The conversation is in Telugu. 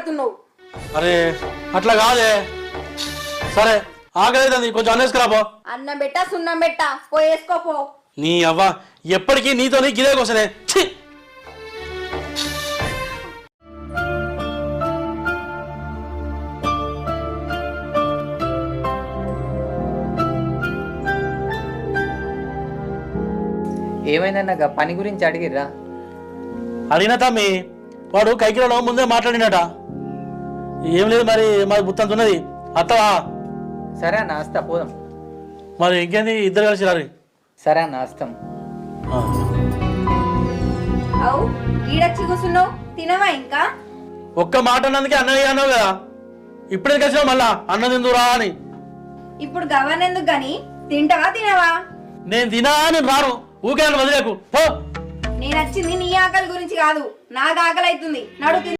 మాట్లాడుతున్నావు? అరే అట్లా కాదే. సరే ఆకలి కొంచెం అన్నేసుకురాపో. అన్నం పెట్టా సున్నం పెట్టా పోయి వేసుకోపో. నీ అవ్వ ఎప్పటికీ నీతో నీ గిదే కోసనే. ఏమైందన్న పని గురించి అడిగిర్రా? అడిగిన తమ్మి వాడు కైకిలలో ముందే మాట్లాడినట. ఏం లేదు మరి మాది బుత్తంత ఉన్నది అత్తవా? సరే అన్న వస్తా పోదాం. మరి ఇంకేంది ఇద్దరు కలిసి రారు. సరే అన్న వస్తాం. అవు ఈడొచ్చి కూర్చున్నావు తినవా ఇంకా? ఒక్క మాట అన్నందుకే అన్నయ్య అన్నావు కదా, ఇప్పుడే కలిసినావు మళ్ళా అన్నం తిందురా అని. ఇప్పుడు గవ్వనెందుకు గాని తింటావా తినవా? నేను తినా నేను రాను, ఊకే వదిలేకు పో. నేను వచ్చింది నీ ఆకలి గురించి కాదు, నాకు ఆకలి అవుతుంది. నడు.